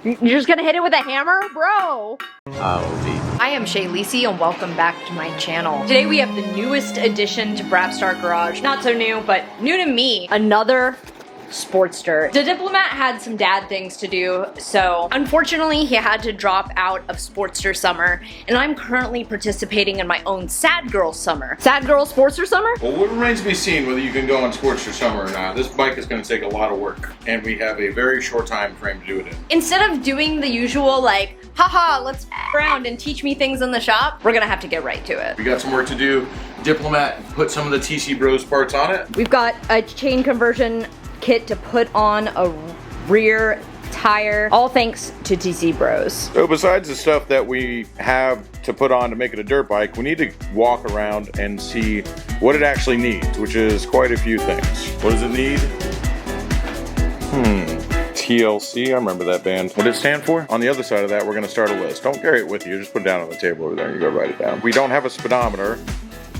You're just gonna hit it with a hammer? Bro! I am Shay Lisi and welcome back to my channel. Today we have the newest addition to Brapstar Garage. Not so new, but new to me. Another Sportster. DaDiplomat had some dad things to do, so unfortunately he had to drop out of Sportster Summer, and I'm currently participating in my own Sad Girl Summer. Sad Girl Sportster Summer? Well, what remains to be seen whether you can go on Sportster Summer or not. This bike is going to take a lot of work, and we have a very short time frame to do it in. Instead of doing the usual like, haha, let's f around and teach me things in the shop, we're gonna have to get right to it. We got some work to do. Diplomat put some of the TC Bros parts on it. We've got a chain conversion kit to put on a rear tire, all thanks to TC Bros. So besides the stuff that we have to put on to make it a dirt bike, we need to walk around and see what it actually needs, which is quite a few things. What does it need? TLC, I remember that band. What does it stand for? On the other side of that, we're gonna start a list. Don't carry it with you, just put it down on the table over there and you go write it down. We don't have a speedometer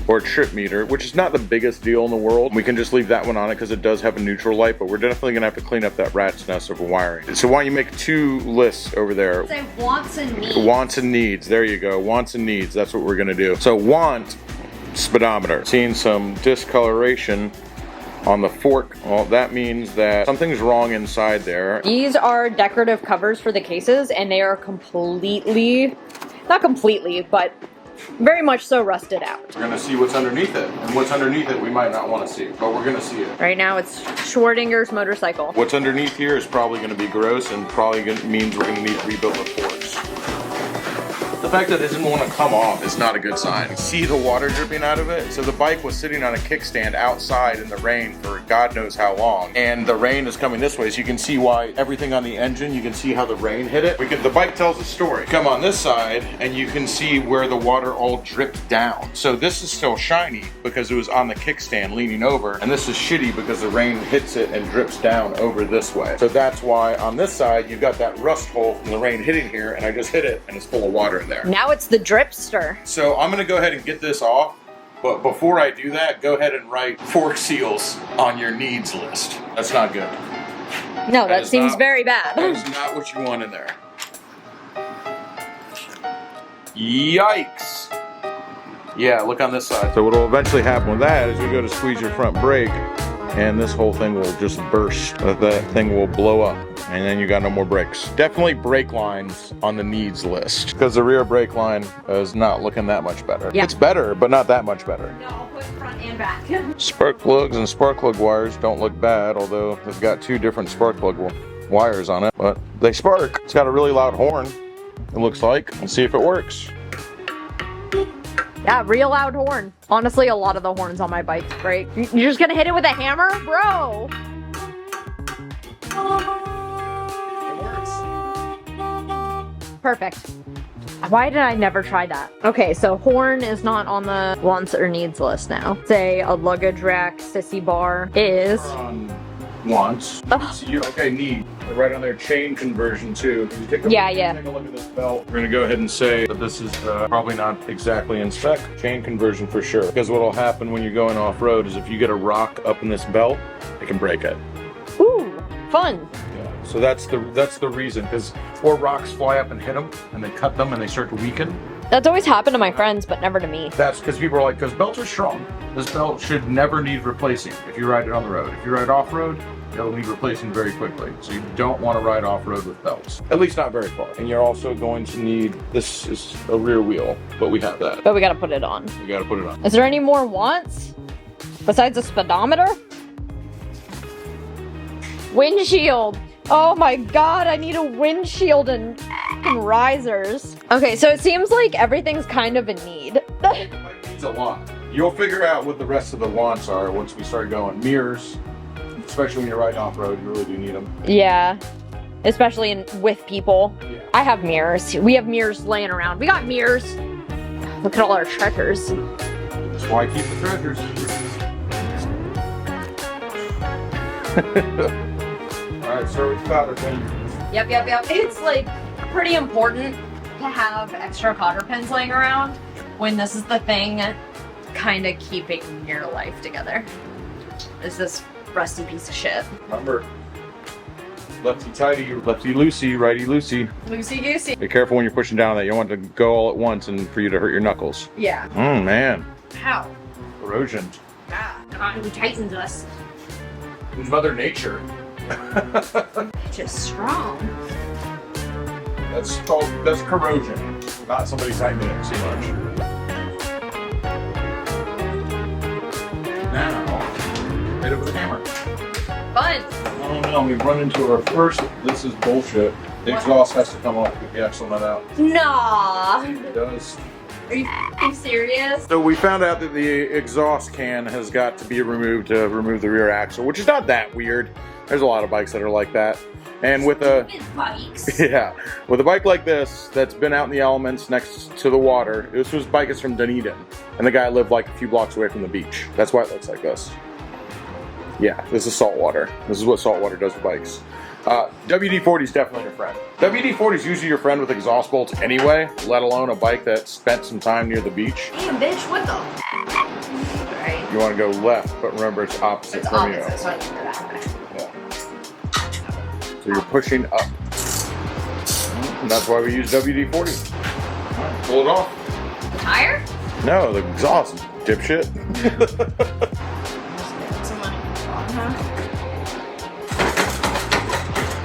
or a trip meter, which is not the biggest deal in the world. We can just leave that one on it because it does have a neutral light, but we're definitely gonna have to clean up that rat's nest of wiring. So why don't you make 2 lists over there? Say wants and needs. Wants and needs, there you go. Wants and needs, that's what we're gonna do. So want, speedometer. Seeing some discoloration on the fork, well, that means that something's wrong inside there. These are decorative covers for the cases, and they are completely, not completely, but very much so rusted out. We're gonna see what's underneath it, and what's underneath it we might not want to see, but we're gonna see it. Right now it's Schwardinger's motorcycle. What's underneath here is probably gonna be gross, and probably means we're gonna need to rebuild the forks. The fact that it doesn't want to come off is not a good sign. See the water dripping out of it? So the bike was sitting on a kickstand outside in the rain for God knows how long, and the rain is coming this way, so you can see why everything on the engine, you can see how the rain hit it. The bike tells a story. Come on this side, and you can see where the water all dripped down. So this is still shiny because it was on the kickstand leaning over, and this is shitty because the rain hits it and drips down over this way. So that's why on this side, you've got that rust hole from the rain hitting here, and I just hit it, and it's full of water in there. Now it's the Dripster. So I'm gonna go ahead and get this off, but before I do that, go ahead and write fork seals on your needs list. That's not good. No, that seems very bad. That is not what you want in there. Yikes. Yeah, look on this side. So what will eventually happen with that is we go to squeeze your front brake, and this whole thing will just burst. That thing will blow up, and then you got no more brakes. Definitely brake lines on the needs list, because the rear brake line is not looking that much better. Yeah. It's better, but not that much better. No, I'll put front and back. Spark plugs and spark plug wires don't look bad, although they've got 2 different spark plug wires on it, but they spark. It's got a really loud horn, it looks like. Let's see if it works. Yeah, real loud horn. Honestly, a lot of the horns on my bike's great. You're just gonna hit it with a hammer? Bro! It works. Perfect. Why did I never try that? Okay, so horn is not on the wants or needs list now. Say a luggage rack, sissy bar is... Wants. Okay, need. Right on their chain conversion too. Take a look at this belt. We're gonna go ahead and say that this is probably not exactly in spec. Chain conversion for sure. Because what will happen when you're going off-road is if you get a rock up in this belt, it can break it. Ooh, fun. Yeah. So that's the reason. Because or rocks fly up and hit them, and they cut them, and they start to weaken. That's always happened to my friends, but never to me. That's because people are like, because belts are strong. This belt should never need replacing if you ride it on the road. If you ride off-road, it'll need replacing very quickly. So you don't want to ride off-road with belts. At least not very far. And you're also going to need, this is a rear wheel, but we have that. But we gotta put it on. We gotta put it on. Is there any more wants? Besides a speedometer? Windshield. Oh my god, I need a windshield and risers. Okay, so it seems like everything's kind of a need. It needs a lot. You'll figure out what the rest of the wants are once we start going. Mirrors, especially when you're riding off-road, you really do need them. Yeah, especially with people. Yeah. I have mirrors. We have mirrors laying around. We got mirrors. Look at all our treasures. That's why I keep the treasures. Alright, so we've got our thing. Yep. It's like pretty important to have extra cotter pens laying around when this is the thing kind of keeping your life together. Is this rusty piece of shit. Remember, Lefty tighty, lefty loosey, righty loosey. Loosey goosey. Be careful when you're pushing down on that. You don't want it to go all at once and for you to hurt your knuckles. Yeah. Man. How? Erosion. Yeah. Who tightens us? Who's Mother Nature? Just strong. That's corrosion. Not somebody tightening it too much. Now, hit it with a hammer. Fun. Oh no, we've run into our first, this is bullshit. The exhaust has to come off to get the axle nut out. Nah. It does. Are you f***ing serious? So we found out that the exhaust can has got to be removed to remove the rear axle, which is not that weird. There's a lot of bikes that are like that. And with a with a bike like this that's been out in the elements next to the water, this bike is from Dunedin, and the guy lived like a few blocks away from the beach. That's why it looks like this. Yeah, this is salt water. This is what salt water does to bikes. WD-40 is definitely your friend. WD-40 is usually your friend with exhaust bolts anyway, let alone a bike that spent some time near the beach. Damn, bitch, what the? Right. You want to go left, but remember it's opposite from you. So I can go that way. So you're pushing up. And that's why we use WD-40. Right, pull it off. The tire? No, the exhaust, dipshit.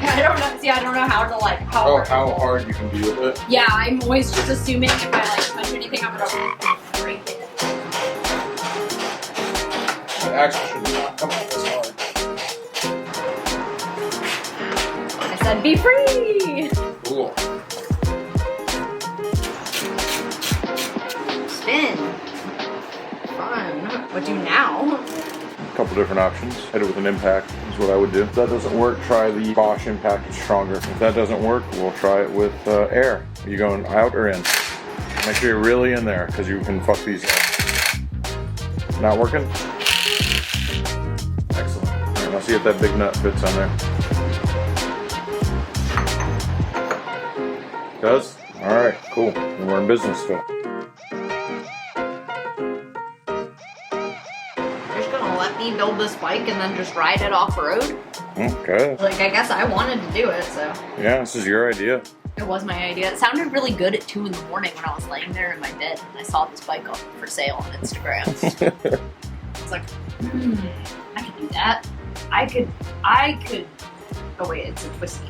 I don't know. See, I don't know how to like how hard you can be with it. Yeah, I'm always just assuming if I like touch anything, I'm gonna break it. The axle should not come off as hard. I said, be free. Cool. Spin. Fun. What do now? A couple different options. Hit it with an impact is what I would do. If that doesn't work, try the Bosch impact. It's stronger. If that doesn't work, we'll try it with air. Are you going out or in? Make sure you're really in there because you can fuck these up. Not working? Excellent. All right, let's see if that big nut fits on there. Does? All right, cool. And we're in business still. Build this bike and then just ride it off road. Okay. Like, I guess I wanted to do it, so. Yeah, this is your idea. It was my idea. It sounded really good at 2 in the morning when I was laying there in my bed and I saw this bike up for sale on Instagram. It's like, I could do that. I could. Oh wait, it's a twisty.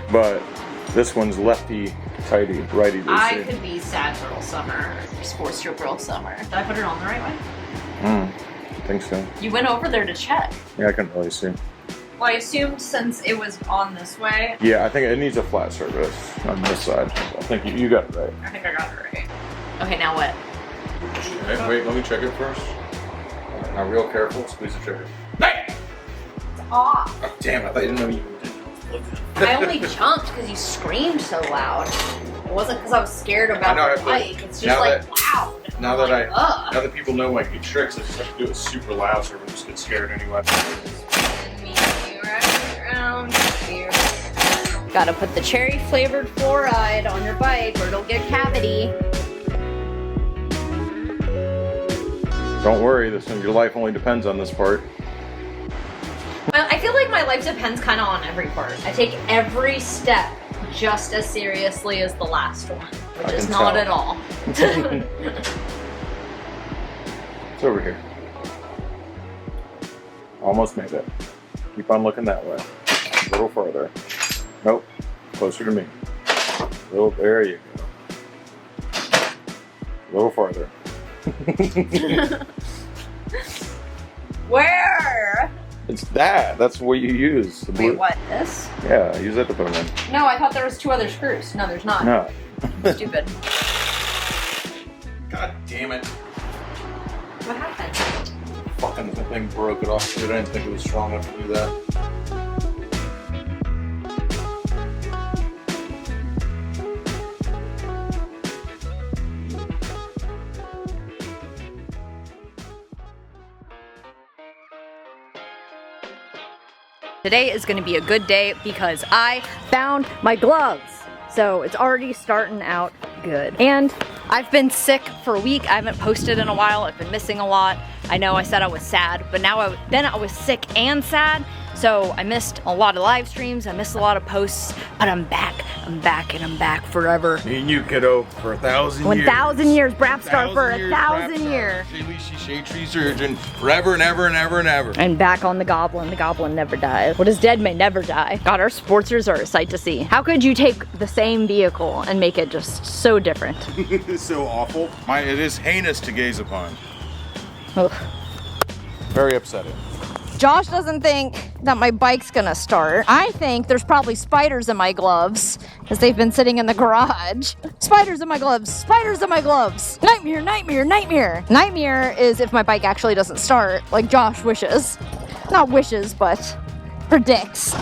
But this one's lefty tighty, righty loosey. I could be sad girl summer, Sportster girl summer. Did I put it on the right way? I think so. You went over there to check. Yeah, I couldn't really see. Well, I assumed since it was on this way. Yeah, I think it needs a flat surface on this side. I think you got it right. I think I got it right. Okay, now what? Okay, wait, let me check it first. Right, now real careful, squeeze the trigger. It's off. Oh, damn, I thought you didn't know you did. I only jumped because you screamed so loud. It wasn't because I was scared about the bike. It's just like loud. Now that now that people know my tricks, I just have to do it super loud so everyone just gets scared anyway. Gotta put the cherry flavored fluoride on your bike or it'll get cavity. Don't worry, your life only depends on this part. I feel like my life depends kind of on every part. I take every step just as seriously as the last one, which is not at all. It's over here. Almost made it. Keep on looking that way. A little further. Nope. Closer to me. There you go. A little farther. Where? It's that. That's what you use. The blue. Wait, what? This? Yeah, use that to put them in. No, I thought there was 2 other screws. No, there's not. No. Stupid. God damn it. What happened? Fucking thing broke it off, dude. I didn't think it was strong enough to do that. Today is gonna be a good day because I found my gloves. So it's already starting out good. And I've been sick for a week. I haven't posted in a while. I've been missing a lot. I know I said I was sad, but now I was sick and sad. So I missed a lot of live streams, I missed a lot of posts, but I'm back. I'm back and I'm back forever. Me and you, kiddo, for 1,000 years. 1,000 years, Brapstar for 1,000 years. Shadetree Surgeon, forever and ever and ever and ever. And back on the Goblin. The Goblin never dies. What is dead may never die. God, our Sportsters are a sight to see. How could you take the same vehicle and make it just so different? It's so awful. It is heinous to gaze upon. Ugh. Very upsetting. Josh doesn't think that my bike's gonna start. I think there's probably spiders in my gloves because they've been sitting in the garage. Spiders in my gloves, spiders in my gloves. Nightmare, nightmare, nightmare. Nightmare is if my bike actually doesn't start, like Josh wishes. Not wishes, but predicts.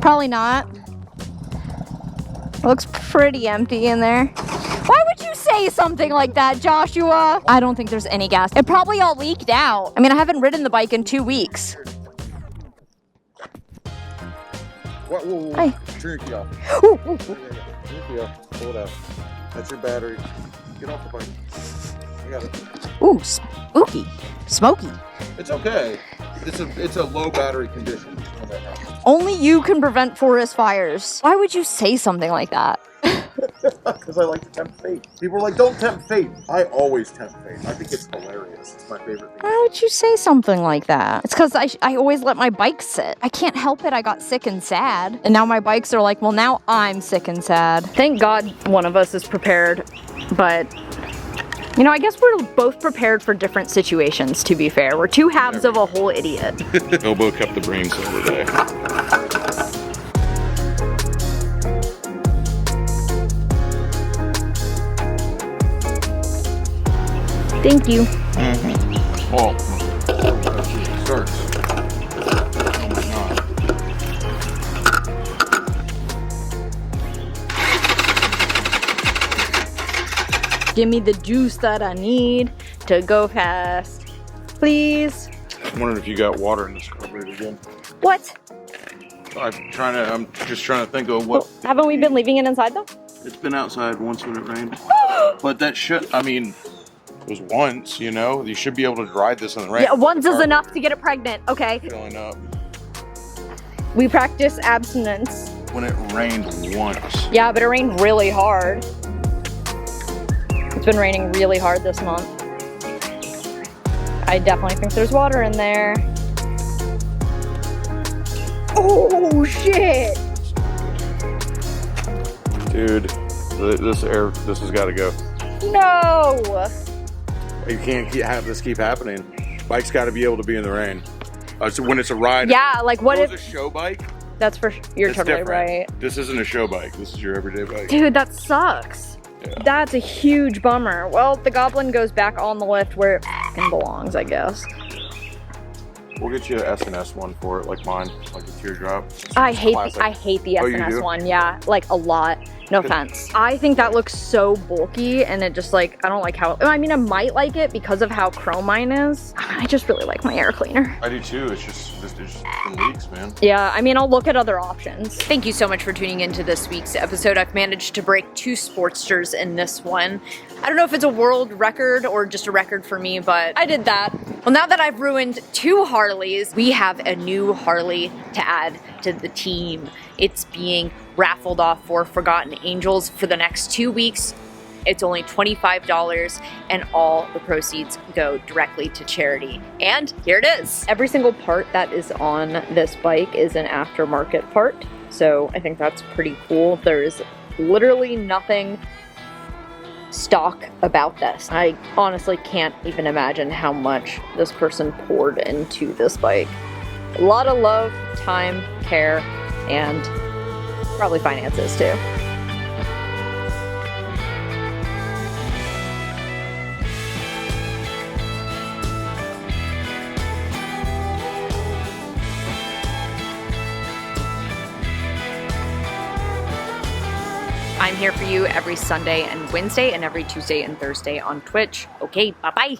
Probably not. Looks pretty empty in there. Why would you say something like that, Joshua? I don't think there's any gas. It probably all leaked out. I mean, I haven't ridden the bike in 2 weeks. What? Whoa, whoa, whoa. Hi. Turn your key off. Ooh, ooh, ooh. Turn your key off. Pull it out. That's your battery. Get off the bike. I got it. Ooh, spooky. Smoky. It's okay. It's a low battery condition. Only you can prevent forest fires. Why would you say something like that? Because I like to tempt fate. People are like, don't tempt fate. I always tempt fate. I think it's hilarious. It's my favorite thing. Why would you say something like that? It's because I always let my bike sit. I can't help it. I got sick and sad. And now my bikes are like, well, now I'm sick and sad. Thank God one of us is prepared. But, you know, I guess we're both prepared for different situations, to be fair. We're two halves of a whole idiot. Elbow kept the brain cell today. Thank you. Well, it starts. Oh my God. Give me the juice that I need to go fast, please. I'm wondering if you got water in this carburetor again. What? I'm just trying to think of what. Haven't we been leaving it inside though? It's been outside once when it rained. But that should, I mean, it was once, you know? You should be able to ride this in the rain. Yeah, once is enough to get it pregnant, okay? Filling up. We practice abstinence. When it rained once. Yeah, but it rained really hard. It's been raining really hard this month. I definitely think there's water in there. Oh, shit! Dude, this has got to go. No! You can't have this keep happening. Bike's got to be able to be in the rain. So when it's a ride. Yeah, like what if... It's a show bike? That's for... You're totally different. right. This isn't a show bike. This is your everyday bike. Dude, that sucks. Yeah. That's a huge bummer. Well, the Goblin goes back on the lift where it f***ing belongs, I guess. We'll get you an S&S one for it, like mine, like a teardrop. I hate the S&S one, yeah, like a lot. No offense. I think that looks so bulky and it just like, I don't like how, I mean, I might like it because of how chrome mine is. I just really like my air cleaner. I do too, it's just the leaks, man. Yeah, I mean, I'll look at other options. Thank you so much for tuning into this week's episode. I've managed to break 2 Sportsters in this one. I don't know if it's a world record or just a record for me, but I did that. Well, now that I've ruined 2 Harleys, we have a new Harley to add to the team. It's being raffled off for Forgotten Angels for the next 2 weeks. It's only $25 and all the proceeds go directly to charity. And here it is. Every single part that is on this bike is an aftermarket part. So I think that's pretty cool. There's literally nothing stock about this. I honestly can't even imagine how much this person poured into this bike. A lot of love, time, care, and probably finances too. I'm here for you every Sunday and Wednesday and every Tuesday and Thursday on Twitch. Okay, bye-bye.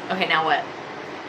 Okay, now what?